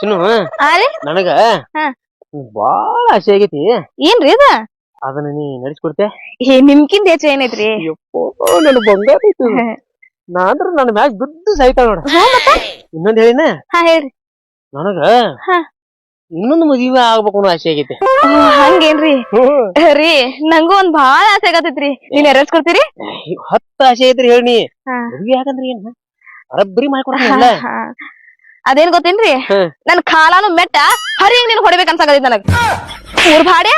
ಚಿನ್ನು ಆರಿ ನನಗ ಹಾ. ಬಾಳ ಆಸೆ ಆಗೈತಿ. ಏನ್ರಿ ಇದ ಅದನ್ನ ನೀ ನಡೆಸ್ಕೊಡ್ತೆ. ನಿಮ್ಕಿಂದ ಹೆಚ್ಚು ಏನೈತ್ರಿ? ನನ್ ಬಂಗಾರ ಐತಿ. ನಾ ಅಂದ್ರ ನನ್ನ ಮ್ಯಾಗ ಬಿದ್ದು ಸಾಯ್ತಾಳ ನೋಡ. ಇನ್ನೊಂದ್ ಹೇಳಿನ ಹಾ ಹೇಳ್ರಿ. ನನಗ ಹಾ. ಇನ್ನೊಂದು ಮದುವೆ ಆಗ್ಬೇಕು ಅನ್ನೋ ಆಸೆ ಆಗೈತಿ. ಹಂಗೇನ್ರಿ? ರೀ ನಂಗೂ ಒಂದ್ ಬಾಳ ಆಸೆ ಆಗತೈತ್ರಿ. ನೀನ್ ನೆರವೇರ್ಸ್ಕೊಡ್ತೀರಿ? 10 ಆಸೆ ಐತ್ರಿ ಹೇಳಿ. ಹಾ. ಮದುವೆ ಆಗಂದ್ರ ಏನ್ ಬರಬ್ಬರಿ ಮಾಡ್ಕೊಡ್ತೀನಲ್ಲ. ಅದೇನ್ ಗೊತ್ತೇನ್ರಿ? ನನ್ ಕಾಲಾನು ಮೆಟ್ಟ ಹರಿಯಂಗ್ ನೀನ್ ಹೊಡಿಬೇಕ ಅನ್ಸಾಗತೈತಿ ನನಗ. ಊರ್ ಭಾಡೆ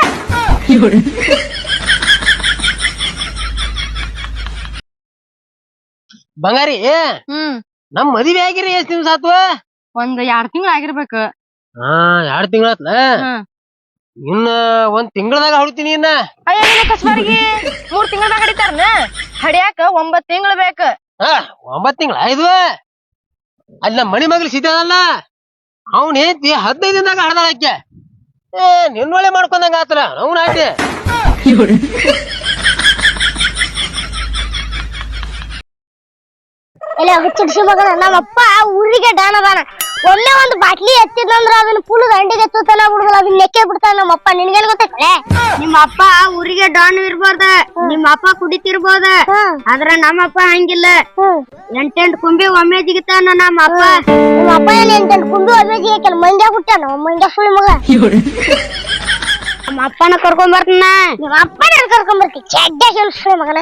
ಬಂಗಾರಿ ನಮ್ ಮದುವೆ ಆಗಿರಿ ಎಷ್ಟ್ ದಿವ್ಸ ಆತ್ವ? ಒಂದ್ 2 ತಿಂಗಳ ಆಗಿರ್ಬೇಕು. 2 ತಿಂಗಳಾತ್ಲ. ಇನ್ನ 1 ತಿಂಗಳದಾಗ ಹೊಡಿತೀನಿ. ಇನ್ನ ಅಯ್ಯ ನಿನ್ನ ಕಸ್ಬಾರಿಗೆ 3 ತಿಂಗಳದಾಗ ಹಡಿತಾರನ? ಹಡಿಯಾಕ 9 ತಿಂಗಳು ಬೇಕ. 9 ತಿಂಗಳ ಇದು. ಅಲ್ಲಿ ನಮ್ಮ ಮನಿ ಮಗ್ಳು ಸಿದ್ದಲ್ಲ, ಅವ್ನ ಹೆಂಡತಿ 15 ದಿನದಾಗ ಹಡ್ದಾಳಕ್ಕೆ. ನಿನ್ನೊಳ್ಳೆ ಮಾಡ್ಕೊಂಡಂಗ ಆತರ ಅವ್ನ ಆಯ್ತೆ. ಎಲ್ಲ ಹುಚ್ಚಿಡ್ಸಿ ಮಗನ ನಮ್ಮಪ್ಪ ಊರಿಗೆ ಡಾನ್ ಅದಾನ. ಒಮ್ಮೆ ಒಂದು ಬಾಟ್ಲಿ ಎತ್ತಿದ್ನಂದ್ರ ಅದನ್ನ ಫುಲ್ ದಂಡಿಗೆ ಎತ್ತುತ್ತಾನ ಬಿಡುದಿಲ್ಲ, ಅದನ್ನ ನೆಕ್ಕೆ ಬಿಡ್ತಾನ ನಮ್ಮಪ್ಪ. ನಿನ್ಗೇನ್ ಗೊತ್ತೈತೆ? ನಿಮ್ಮ ಅಪ್ಪ ಊರಿಗೆ ಡಾನ್ ಇರ್ಬೋದ, ನಿಮ್ಮ ಅಪ್ಪ ಕುಡಿತಿರ್ಬೋದ, ಆದ್ರ ನಮ್ಮಪ್ಪ ಹಂಗಿಲ್ಲ. 8 ಕುಂಬಿ ಒಮ್ಮೆ ಜಿಗಿತಾನ ನಮ್ಮಪ್ಪ. ನಿಮ್ಮಪ್ಪ ಏನ್ 8 ಕುಂಬಿ ಒಮ್ಮೆ ಜಿಗಲ್ಲ, ಮಂಡ್ಯ ಹುಟ್ಟಾನ. ಮಂಡ್ಯ ಸುಳಿ ಮಗ. ನಮ್ಮ ಅಪ್ಪನ ಕರ್ಕೊಂಡ್ ಬರ್ತಾನ. ನಿಮ್ಮ ಅಪ್ಪನ ಕರ್ಕೊಂಡ್ ಬರ್ತಿ ಚೆಡ್ಡ ಸುಳಿ ಮಗನ.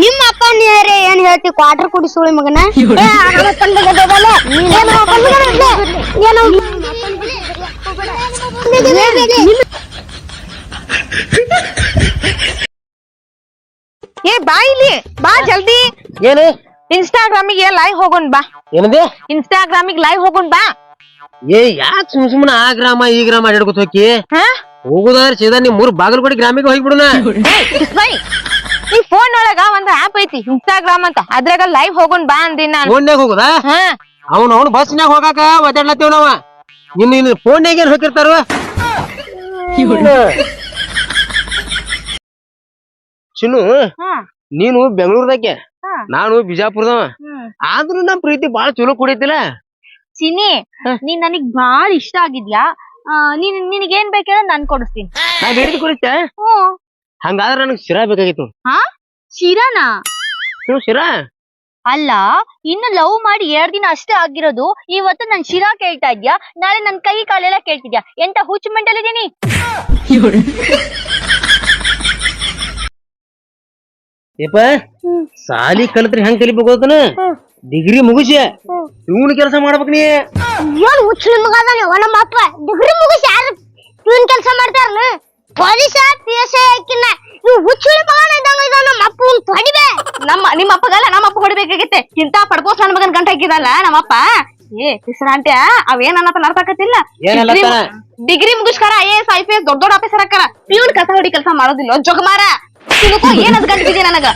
ನಿಮ್ಮ ಅಪ್ಪ ನೀರೇ ಏನ್ ಹೇಳ್ತಿ? ಕ್ವಾರ್ಟರ್ ಕುಡಿ ಸುಳಿ ಮಗನ. ಏ ಬಾ ಇಲ್ಲಿ ಬಾ ಜಲ್ದಿ. ಏನು? ಇನ್ಸ್ಟಾಗ್ರಾಮಿಗೆ ಲೈವ್ ಹೋಗೋಣ ಬಾ. ಏನಂದೆ? ಇನ್ಸ್ಟಾಗ್ರಾಮಿಗೆ ಲೈವ್ ಹೋಗೋಣ ಬಾ. ಯಾಕೆ ಸುಮ್ಮನೆ ಆ ಗ್ರಾಮ ಈ ಗ್ರಾಮ ಅಡ್ಯಾಡ್ಕೊತ ಹೋಗಿ? ಹೋಗುದಾದ್ರೆ ಸೀದಾ ನಿಮ್ 3 ಬಾಗಲಕೋಟೆ ಗ್ರಾಮಿಗೆ ಹೋಗ್ಬಿಡುನ. ಈ ಫೋನ್ ಒಳಗ ಒಂದ್ ಆಪ್ ಐತಿ ಇನ್ಸ್ಟಾಗ್ರಾಮ್ ಅಂತ, ಅದ್ರಾಗ ಲೈವ್ ಹೋಗೋಣ ಬಾ ಅಂದಿನ ನಾನು. ಫೋನ್ಯಾಗ ಹೋಗುದಾ? ಅವ್ನು ಬಸ್ನ್ಯಾಗ ಹೋಗಾಕ ಒದ್ದಾಡ್ಲತ್ತೇವ್ ನಾವ. ಇನ್ನು ಫೋನ್ಯಾಗ ಏನ್ ಹೋಗಿರ್ತಾರ? ಚಿನ್ನು ನೀನು ಬೆಂಗಳೂರದಾಗೆ, ನಾನು ಬಿಜಾಪುರದವ. ಆದ್ರೂ ನಮ್ ಪ್ರೀತಿ ಬಾಳ ಚಲೋ ಕುಡಿತಿಲ್ಲ. ಚಿನ್ನಿ ನೀನ್ ನನಗ್ ಬಾಳ ಇಷ್ಟ ಆಗಿದ್ಯಾ. ನಿನಗೇನ್ ಬೇಕಂದ್ರೆ ನಾನ್ ಕೊಡಿಸ್ತೀನಿ. ನಾ ಬೇಡಿಕೆ ಕುಡಿತ. ಹಂಗಾದ್ರ ನನಗ್ ಶಿರಾ ಬೇಕಾಗಿತ್ತು. ಶಿರಾನಾ? ಶಿರಾ ಅಲ್ಲ, ಇನ್ನು ಲವ್ ಮಾಡಿ 2 ದಿನ ಅಷ್ಟೇ ಆಗಿರೋದು. ಇವತ್ತು ನನ್ ಶಿರಾ ಕೇಳ್ತಾ ಇದ್ಯಾ, ನಾಳೆ ನನ್ ಕೈ ಕಾಲೆಲ್ಲ ಕೇಳ್ತಿದ್ಯಾ. ಎಂತ ಹುಚ್ಚು ಮೆಂಟಲ್ ಇದೀನಿ. ಏಪ ಸಾಲಿ ಕಲಿತ್ರಿ ಹೆಂಗ್ ಕಲಿಬೇಕು ಅದನ್ನ? ಡಿಗ್ರಿ ಮುಗಿಸಿ ಇವನ್ ಕೆಲಸ ಮಾಡ್ಬೇಕ್ ನೀ. ಏನ್ ಹುಚ್ಚು ಮಗ ಅದಾನ ನಮ್ಮ ಅಪ್ಪ. ಡಿಗ್ರಿ ಮುಗಿಸಿ ಯಾರು ಇವನ್ ಕೆಲಸ ಮಾಡ್ತಾರನ? ಪೊಲೀಸ PSI ಹಾಕಿನ ಇವ್ ಹುಚ್ಚು ಮಗನ ಇದ್ದಂಗ ಇದ. ನಮ್ಮ ಅಪ್ಪ ಹೊಡಿಬೇ. ನಿಮ್ಮ ಅಪ್ಪಗಲ್ಲ, ನಮ್ಮ ಅಪ್ಪ ಹೊಡಿಬೇಕಾಗಿತ್ತೆ. ಇಂತ ಪಡ್ಕೋಸ್ ನನ್ ಮಗನ್ ಗಂಟ ಹಾಕಿದಲ್ಲ ನಮ್ಮಪ್ಪ. ಪಿಸರಾಂಟ್ಯ ಅವೇನ್ ಅನ್ನತ್ತ ಅರ್ಥಾಕತ್ತಿಲ್ಲ. ಡಿಗ್ರಿ ಮುಗಿಸ್ಕಾರ IAS IPS ದೊಡ್ಡ ಆಫೀಸರ್ ಹಾಕಾರ. ಇವ್ನ ಕಸ ಹೊಡಿ ಕೆಲಸ ಮಾಡೋದಿಲ್ಲ. ಜೋಗಮಾರ ಏನದ್ ಗಂಟ ಬಿದ್ದಿ ನನಗ.